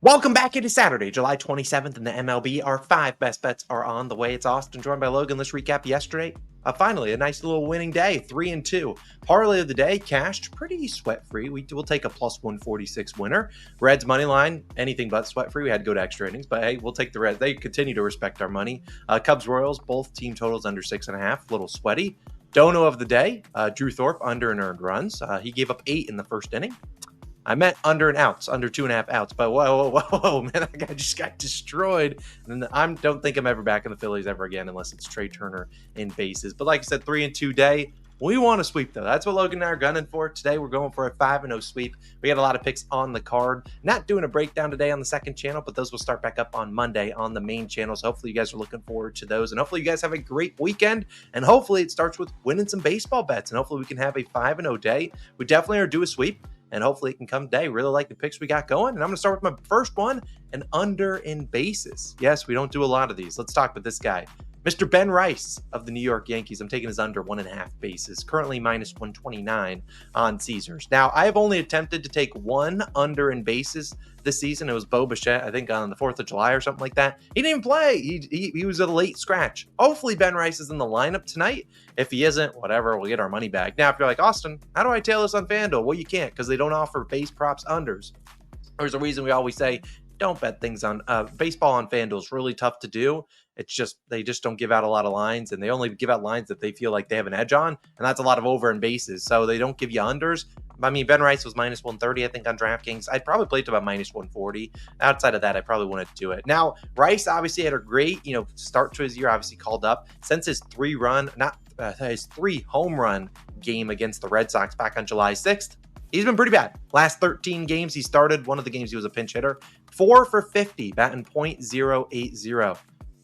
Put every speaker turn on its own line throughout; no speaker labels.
Welcome back. It is Saturday, July 27th in the MLB. Our 5 best bets are on the way. It's Austin, joined by Logan. Let's recap yesterday. Finally, a nice little winning day, 3-2. Parlay of the day, cashed pretty sweat-free. We'll take a plus 146 winner. Reds money line, anything but sweat-free. We had to go to extra innings, but hey, we'll take the Reds. They continue to respect our money. Cubs Royals, both team totals under 6.5, a little sweaty. Dono of the day, Drew Thorpe, under and earned runs. He gave up 8 in the first inning. I meant under and outs, under 2.5 outs. But whoa, man, that guy just got destroyed. And I don't think I'm ever back in the Phillies ever again unless it's Trey Turner in bases. But like I said, 3-2 day. We want to sweep, though. That's what Logan and I are gunning for. Today, we're going for a 5-0 sweep. We got a lot of picks on the card. Not doing a breakdown today on the second channel, but those will start back up on Monday on the main channel. So hopefully you guys are looking forward to those. And hopefully you guys have a great weekend. And hopefully it starts with winning some baseball bets. And hopefully we can have a 5-0 day. We definitely are due a sweep. And hopefully it can come today. Really like the picks we got going. And I'm going to start with my first one, an under in bases. Yes, we don't do a lot of these. Let's talk with this guy. Mr. Ben Rice of the New York Yankees. I'm taking his under 1.5 bases, currently minus 129 on Caesars. Now, I have only attempted to take one under in bases this season. It was Bo Bichette, I think on the 4th of July or something like that. He didn't even play. He was a late scratch. Hopefully Ben Rice is in the lineup tonight. If he isn't, whatever, we'll get our money back. Now, if you're like, Austin, how do I tail this on FanDuel? Well, you can't because they don't offer base props unders. There's a reason we always say, don't bet things on baseball on FanDuel is really tough to do. It's just they just don't give out a lot of lines, and they only give out lines that they feel like they have an edge on, and that's a lot of over and bases. So they don't give you unders. I mean, Ben Rice was minus 130, I think, on DraftKings. I'd probably play to about minus 140. Outside of that, I probably wouldn't do it. Now, Rice obviously had a great, start to his year. Obviously called up since his 3 home run game against the Red Sox back on July 6th. He's been pretty bad. Last 13 games he started. One of the games he was a pinch hitter. 4 for 50, batting .080.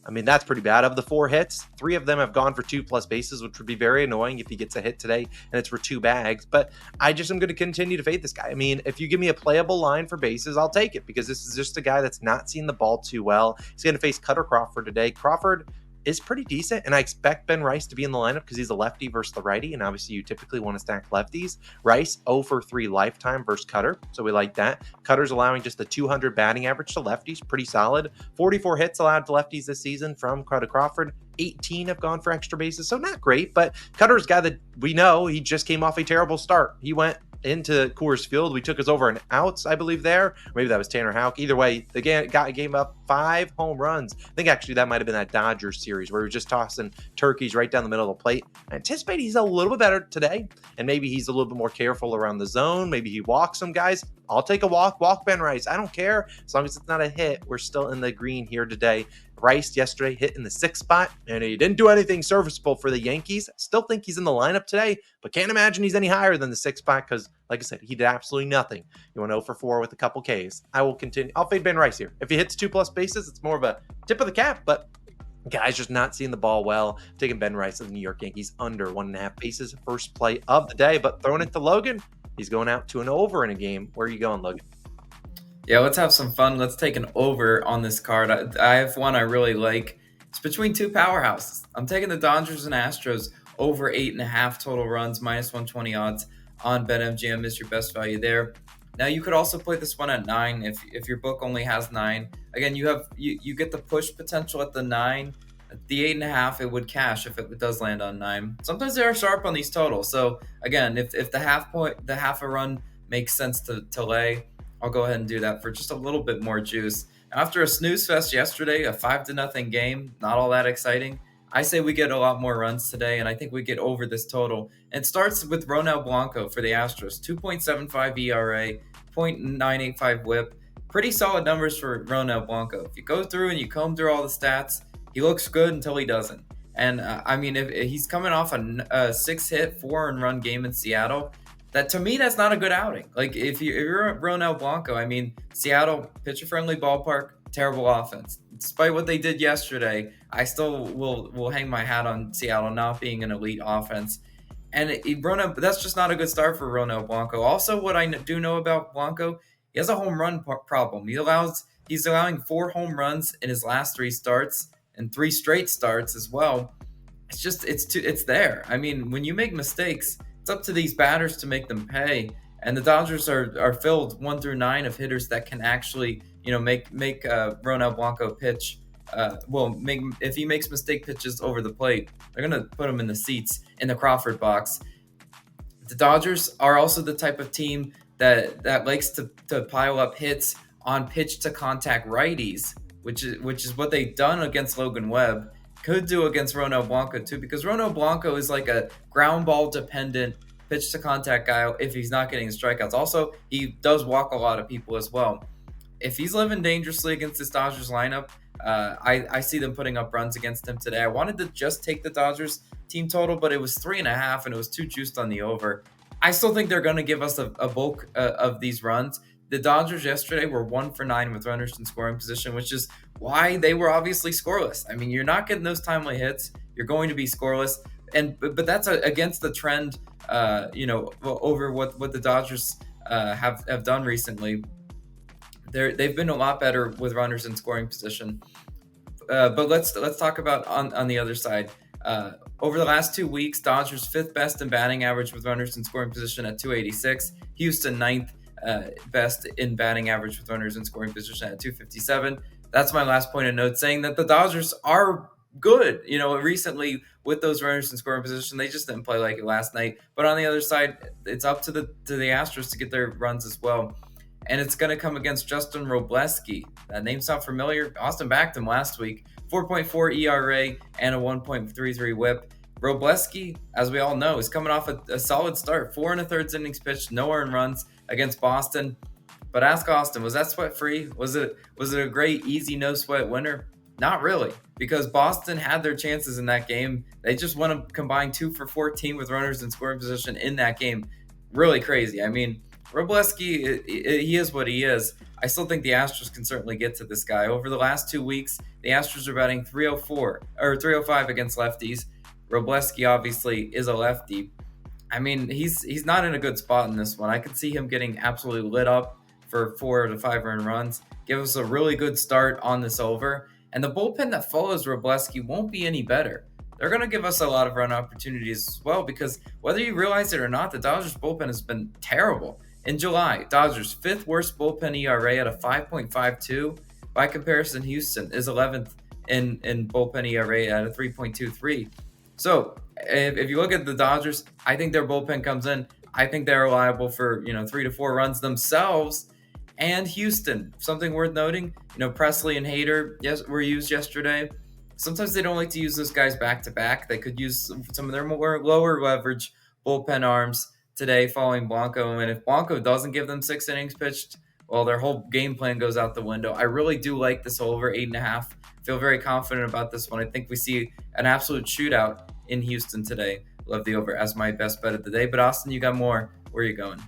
I mean, that's pretty bad. Of the 4 hits, 3 of them have gone for 2+ bases, which would be very annoying if he gets a hit today and it's for 2 bags. But I just am going to continue to fade this guy. I mean, if you give me a playable line for bases, I'll take it because this is just a guy that's not seen the ball too well. He's going to face Cutter Crawford today. Crawford is pretty decent, and I expect Ben Rice to be in the lineup because he's a lefty versus the righty, and obviously you typically want to stack lefties. Rice 0 for 3 lifetime versus Cutter, so we like that. Cutter's allowing just a 200 batting average to lefties, pretty solid. 44 hits allowed to lefties this season from Cutter Crawford. 18 have gone for extra bases, so not great, but Cutter's a guy that we know he just came off a terrible start. He went into Coors Field. We took us over an outs, I believe, there. Maybe that was Tanner Houck. Either way, the guy gave up 5 home runs. I think actually that might have been that Dodgers series where he was just tossing turkeys right down the middle of the plate. I anticipate he's a little bit better today, and maybe he's a little bit more careful around the zone. Maybe he walks some guys. I'll take a walk Ben Rice. I don't care. As long as it's not a hit, we're still in the green here today. Rice yesterday hit in the 6th spot, and he didn't do anything serviceable for the Yankees. Still think he's in the lineup today, but can't imagine he's any higher than the 6th spot because, like I said, he did absolutely nothing. You went 0 for 4 with a couple Ks. I will continue. I'll fade Ben Rice here. If he hits 2+ bases, it's more of a tip of the cap, but guys just not seeing the ball well. Taking Ben Rice of the New York Yankees under 1.5 bases. First play of the day, but throwing it to Logan. He's going out to an over in a game. Where are you going, Logan?
Yeah, let's have some fun. Let's take an over on this card. I have one I really like. It's between 2 powerhouses. I'm taking the Dodgers and Astros over 8.5 total runs, minus 120 odds on BetMGM is your best value there. Now you could also play this one at 9 if your book only has 9. Again, you get the push potential at the 9. The 8.5 it would cash if it does land on 9. Sometimes they are sharp on these totals. So again, if the half a run makes sense to lay, I'll go ahead and do that for just a little bit more juice. After a snooze fest yesterday, a 5-0 game, not all that exciting. I say we get a lot more runs today, and I think we get over this total. And it starts with Ronel Blanco for the Astros, 2.75 ERA, 0.985 WHIP. Pretty solid numbers for Ronel Blanco. If you go through and you comb through all the stats, he looks good until he doesn't. And I mean, if he's coming off a 6-hit, 4-run game in Seattle, that to me, that's not a good outing. Like if you're Ronel Blanco, I mean, Seattle, pitcher-friendly ballpark, terrible offense. Despite what they did yesterday, I still will hang my hat on Seattle not being an elite offense. And that's just not a good start for Ronel Blanco. Also, what I do know about Blanco, he has a home run problem. He's allowing 4 home runs in his last 3 starts and 3 straight starts as well. It's there. I mean, when you make mistakes, it's up to these batters to make them pay. And the Dodgers are filled 1 through 9 of hitters that can actually make Ronel Blanco pitch. If he makes mistake pitches over the plate, they're gonna put him in the seats in the Crawford box. The Dodgers are also the type of team that likes to pile up hits on pitch to contact righties, which is what they've done against Logan Webb. Could do against Ronel Blanco too, because Ronel Blanco is like a ground ball dependent pitch to contact guy if he's not getting strikeouts. Also, he does walk a lot of people as well. If he's living dangerously against this Dodgers lineup, I see them putting up runs against him today. I wanted to just take the Dodgers team total, but it was 3.5 and it was too juiced on the over. I still think they're going to give us a bulk of these runs. The Dodgers yesterday were 1 for 9 with runners in scoring position, which is why they were obviously scoreless. I mean, you're not getting those timely hits. You're going to be scoreless, but that's against the trend, over what the Dodgers have done recently. They've been a lot better with runners in scoring position. But let's talk about on the other side. Over the last 2 weeks, Dodgers 5th best in batting average with runners in scoring position at 286. Houston 9th best in batting average with runners in scoring position at 257. That's my last point of note, saying that the Dodgers are good. Recently with those runners in scoring position, they just didn't play like it last night. But on the other side, it's up to the Astros to get their runs as well. And it's going to come against Justin Robleski. That name sound familiar? Austin backed him last week. 4.4 ERA and a 1.33 whip. Robleski, as we all know, is coming off a solid start. 4 1/3 innings pitched, no earned runs against Boston. But ask Austin, was that sweat free? Was it a great, easy, no sweat winner? Not really, because Boston had their chances in that game. They just went a combined 2 for 14 with runners in scoring position in that game. Really crazy. I mean, Robleski, he is what he is. I still think the Astros can certainly get to this guy. Over the last 2 weeks, the Astros are batting 305 against lefties. Robleski obviously is a lefty. I mean, he's not in a good spot in this one. I could see him getting absolutely lit up for 4 to 5 earned runs. Give us a really good start on this over. And the bullpen that follows Robleski won't be any better. They're going to give us a lot of run opportunities as well, because whether you realize it or not, the Dodgers bullpen has been terrible. In July, Dodgers 5th worst bullpen ERA at a 5.52. By comparison, Houston is 11th in bullpen ERA at a 3.23. So if you look at the Dodgers, I think their bullpen comes in. I think they're reliable for 3 to 4 runs themselves. And Houston, something worth noting, Presley and Hader were used yesterday. Sometimes they don't like to use those guys back to back. They could use some of their more lower leverage bullpen arms today following Blanco. And if Blanco doesn't give them 6 innings pitched, well, their whole game plan goes out the window. I really do like this over 8.5. Feel very confident about this one. I think we see an absolute shootout in Houston today. Love the over as my best bet of the day. But Austin, you got more. Where are you going?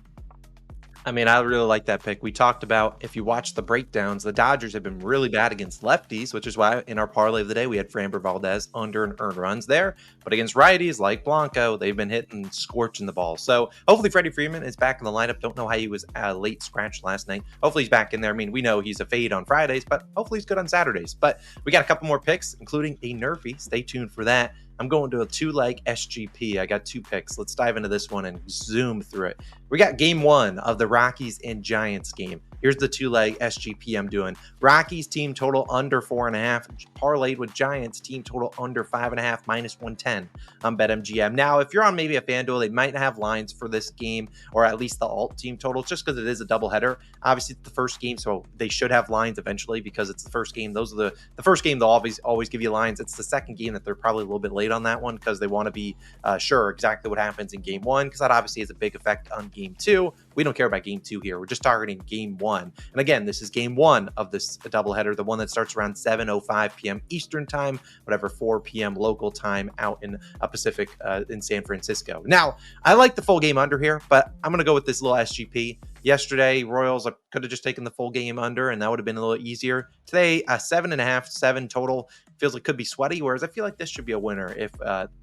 I mean, I really like that pick. We talked about, if you watch the breakdowns, the Dodgers have been really bad against lefties, which is why in our parlay of the day, we had Framber Valdez under and earned runs there. But against righties like Blanco, they've been hitting, scorching the ball. So hopefully Freddie Freeman is back in the lineup. Don't know how he was late scratch last night. Hopefully he's back in there. I mean, we know he's a fade on Fridays, but hopefully he's good on Saturdays. But we got a couple more picks, including a nerfy. Stay tuned for that. I'm going to a 2-leg SGP. I got 2 picks. Let's dive into this one and zoom through it. We got game 1 of the Rockies and Giants game. Here's the 2-leg SGP I'm doing. Rockies team total under 4.5, parlayed with Giants team total under 5.5, minus 110 on BetMGM. Now, if you're on maybe a FanDuel, they might have lines for this game, or at least the alt team total, just because it is a doubleheader. Obviously, it's the first game, so they should have lines eventually because it's the first game. Those are the first game they'll always give you lines. It's the second game that they're probably a little bit late on that one because they want to be sure exactly what happens in game 1, because that obviously has a big effect on game 2. We don't care about game 2 here. We're just targeting game 1. And again, this is game 1 of this doubleheader, the one that starts around 7:05 p.m. Eastern time, whatever, 4 p.m. local time out in Pacific in San Francisco. Now, I like the full game under here, but I'm going to go with this little SGP. Yesterday, Royals could have just taken the full game under, and that would have been a little easier. Today, 7.5, 7 total. Feels like it could be sweaty, whereas I feel like this should be a winner if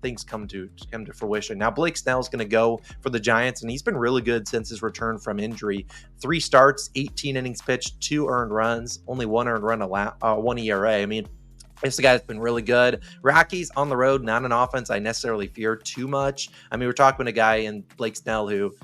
things come to fruition. Now, Blake Snell's going to go for the Giants, and he's been really good since his return from injury. 3 starts, 18 innings pitched, 2 earned runs, only 1 earned run, 1 ERA. I mean, this guy's been really good. Rockies on the road, not an offense I necessarily fear too much. I mean, we're talking to a guy in Blake Snell who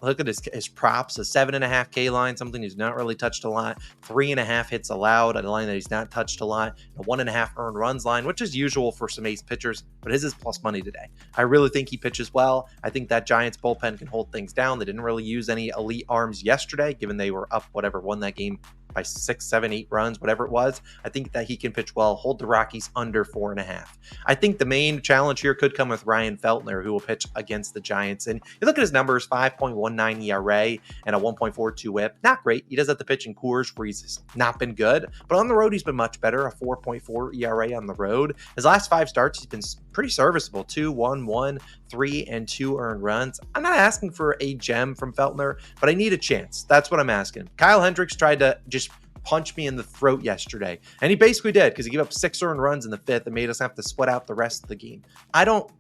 Look at his props, a 7.5K line, something he's not really touched a lot. 3.5 hits allowed, a line that he's not touched a lot. A 1.5 earned runs line, which is usual for some ace pitchers, but his is plus money today. I really think he pitches well. I think that Giants bullpen can hold things down. They didn't really use any elite arms yesterday, given they were up, won that game by 6, 7, 8 runs, whatever it was. I think that he can pitch well, hold the Rockies under 4.5. I think the main challenge here could come with Ryan Feltner, who will pitch against the Giants. And you look at his numbers, 5.19 ERA and a 1.42 whip. Not great. He does have to pitch in Coors, where he's not been good, but on the road, he's been much better, a 4.4 ERA on the road. His last 5 starts, he's been pretty serviceable, 2, 1, 1, 3, and 2 earned runs. I'm not asking for a gem from Feltner, but I need a chance. That's what I'm asking. Kyle Hendricks tried to just punch me in the throat yesterday, and he basically did, because he gave up 6 earned runs in the 5th and made us have to sweat out the rest of the game.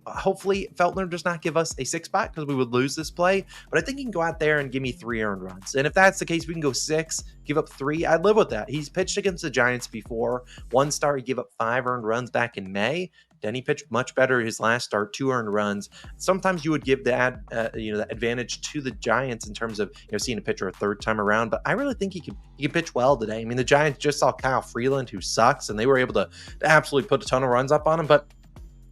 Hopefully Feltner does not give us a 6 spot, because we would lose this play, but I think he can go out there and give me 3 earned runs. And if that's the case, we can go 6, give up 3. I'd live with that. He's pitched against the Giants before. One start, he gave up 5 earned runs back in May. Then he pitched much better his last start, 2 earned runs. Sometimes you would give that the advantage to the Giants in terms of seeing a pitcher a third time around, but I really think he can pitch well today. I mean, the Giants just saw Kyle Freeland, who sucks, and they were able to absolutely put a ton of runs up on him, but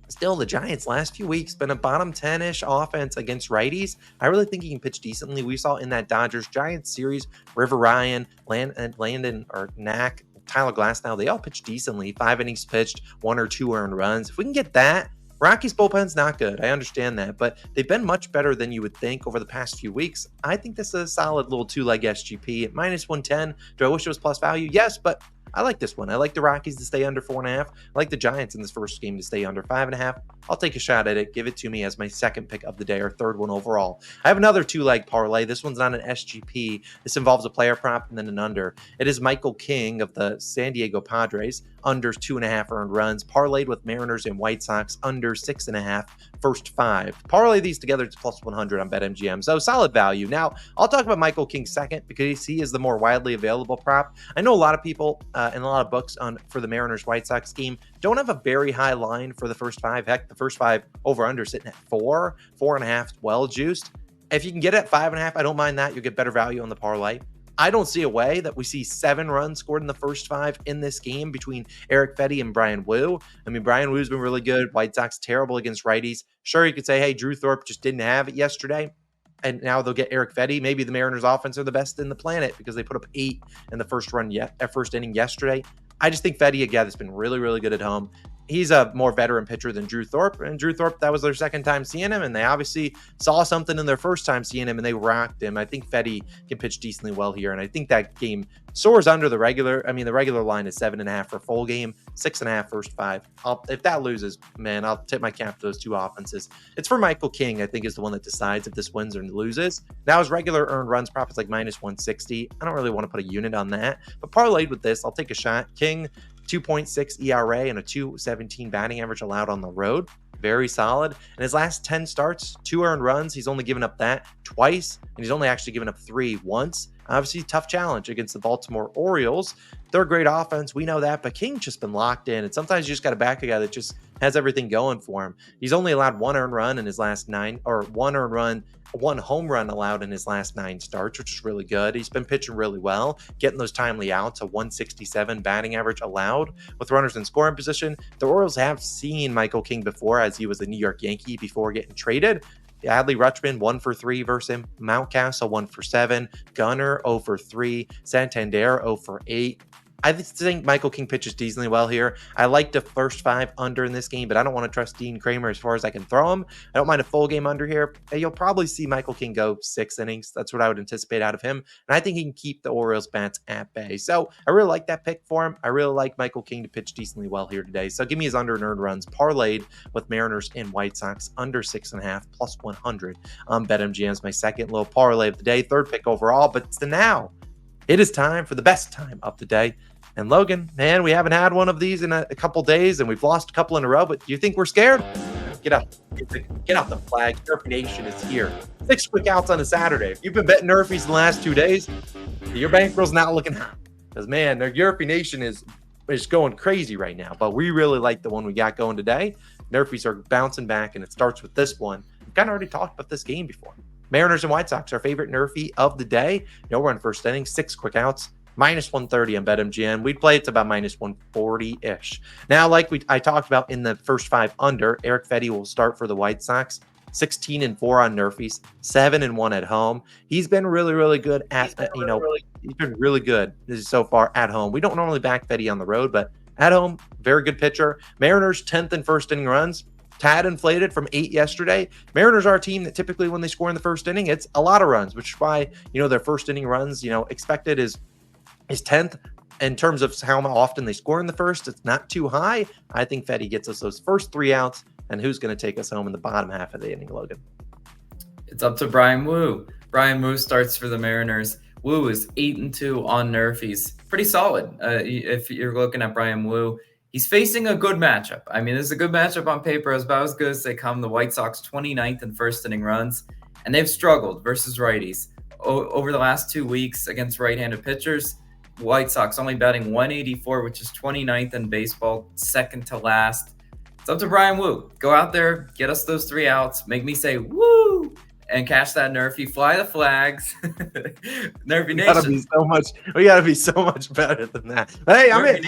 still, the Giants last few weeks been a bottom 10-ish offense against righties. I really think he can pitch decently. We saw in that Dodgers-Giants series, River Ryan, Landon or Knack, Tyler Glasnow, they all pitched decently. 5 innings pitched, 1 or 2 earned runs. If we can get that, Rockies bullpen's not good. I understand that, but they've been much better than you would think over the past few weeks. I think this is a solid little 2-leg SGP at -110. Do I wish it was plus value? Yes, but I like this one. I like the Rockies to stay under 4.5. I like the Giants in this first game to stay under 5.5. I'll take a shot at it. Give it to me as my second pick of the day, or third one overall. I have another 2-leg parlay. This one's not an SGP. This involves a player prop and then an under. It is Michael King of the San Diego Padres, under 2.5 earned runs, parlayed with Mariners and White Sox, under 6.5, first 5. Parlay these together, it's plus 100 on BetMGM. So solid value. Now, I'll talk about Michael King second, because he is the more widely available prop. I know a lot of people and a lot of books for the Mariners White Sox game don't have a very high line for the first 5. Heck, the first 5 over under sitting at 4.5, well juiced. If you can get it at 5.5, I don't mind that. You'll get better value on the parlay. I don't see a way that we see 7 runs scored in the first 5 in this game between Eric Fetty and Brian Wu. I mean, Brian Wu's been really good. White Sox terrible against righties. Sure, you could say, hey, Drew Thorpe just didn't have it yesterday, and now they'll get Eric Fetty. Maybe the Mariners offense are the best in the planet because they put up 8 in the first inning yesterday. I just think Fetty, again, has been really, really good at home. He's a more veteran pitcher than Drew Thorpe. And Drew Thorpe, that was their second time seeing him, and they obviously saw something in their first time seeing him, and they rocked him. I think Fetty can pitch decently well here, and I think that game soars under the regular. I mean, the regular line is 7.5 for full game, 6.5 first 5. If that loses, man, I'll tip my cap to those 2 offenses. It's for Michael King, I think, is the one that decides if this wins or loses. Now, his regular earned runs prop is like -160. I don't really want to put a unit on that, but parlayed with this, I'll take a shot. King, 2.6 ERA and a 2.17 batting average allowed on the road. Very solid. In his last 10 starts, 2 earned runs. He's only given up that twice, and he's only actually given up 3 once. Obviously, tough challenge against the Baltimore Orioles. They're a great offense. We know that, but King's just been locked in, and sometimes you just got to back a guy that just has everything going for him. He's only allowed 1 earned run in his last 9, or 1 earned run, 1 home run allowed in his last 9 starts, which is really good. He's been pitching really well, getting those timely outs, a 167 batting average allowed with runners in scoring position. The Orioles have seen Michael King before, as he was a New York Yankee before getting traded. Adley Rutschman, 1 for 3 versus him. Mountcastle, 1 for 7. Gunnar, 0 for 3. Santander, 0 for 8. I think Michael King pitches decently well here. I like the first 5 under in this game, but I don't want to trust Dean Kramer as far as I can throw him. I don't mind a full game under here. You'll probably see Michael King go 6 innings. That's what I would anticipate out of him. And I think he can keep the Orioles bats at bay. So I really like that pick for him. I really like Michael King to pitch decently well here today. So give me his under and earned runs parlayed with Mariners and White Sox under 6.5 plus 100 on BetMGM is my second little parlay of the day. Third pick overall, but now it is time for the best time of the day. And Logan, man, we haven't had one of these in a couple days, and we've lost a couple in a row, but do you think we're scared? Get out the flag. Nerfy Nation is here. 6 quick outs on a Saturday. If you've been betting Nerfies the last 2 days, your bankroll's not looking hot. Because, man, their Nerfy Nation is going crazy right now. But we really like the one we got going today. Nerfies are bouncing back, and it starts with this one. We've kind of already talked about this game before. Mariners and White Sox, our favorite nerfy of the day. No run first inning, 6 quick outs. Minus 130 on BetMGM. We'd play it's about minus 140-ish. Now, like I talked about in the first 5 under, Eric Fedde will start for the White Sox. 16-4 on nerfies, 7-1 at home. He's been really, really good at, he's been really good so far at home. We don't normally back Fedde on the road, but at home, very good pitcher. Mariners 10th in first inning runs. Tad inflated from 8 yesterday. Mariners are a team that typically when they score in the first inning, it's a lot of runs, which is why, their first inning runs, expected is 10th. In terms of how often they score in the first, it's not too high. I think Fedde gets us those first 3 outs. And who's going to take us home in the bottom half of the inning, Logan?
It's up to Brian Wu. Brian Wu starts for the Mariners. Wu is 8-2 on nerfies. Pretty solid. If you're looking at Brian Wu, he's facing a good matchup. I mean, this is a good matchup on paper. It's about as good as they come. The White Sox 29th in first inning runs, and they've struggled versus righties. Over the last 2 weeks against right-handed pitchers, White Sox only batting 184, which is 29th in baseball, second to last. It's up to Brian Wu. Go out there, get us those 3 outs, make me say woo, and cash that nerfy. Fly the flags. Nerfy Nation.
We gotta be so much better than that. Hey, I'm in.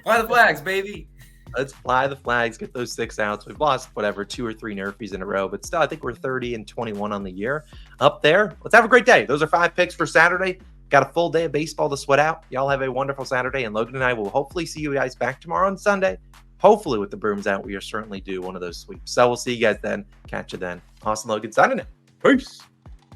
Fly the flags, baby.
Let's fly the flags, get those 6 outs. We've lost 2 or 3 nerfies in a row, but still, I think we're 30-21 on the year. Up there. Let's have a great day. Those are 5 picks for Saturday. Got a full day of baseball to sweat out. Y'all have a wonderful Saturday, and Logan and I will hopefully see you guys back tomorrow on Sunday. Hopefully with the brooms out, we are certainly due one of those sweeps. So we'll see you guys then. Catch you then. Austin Logan signing it. Peace.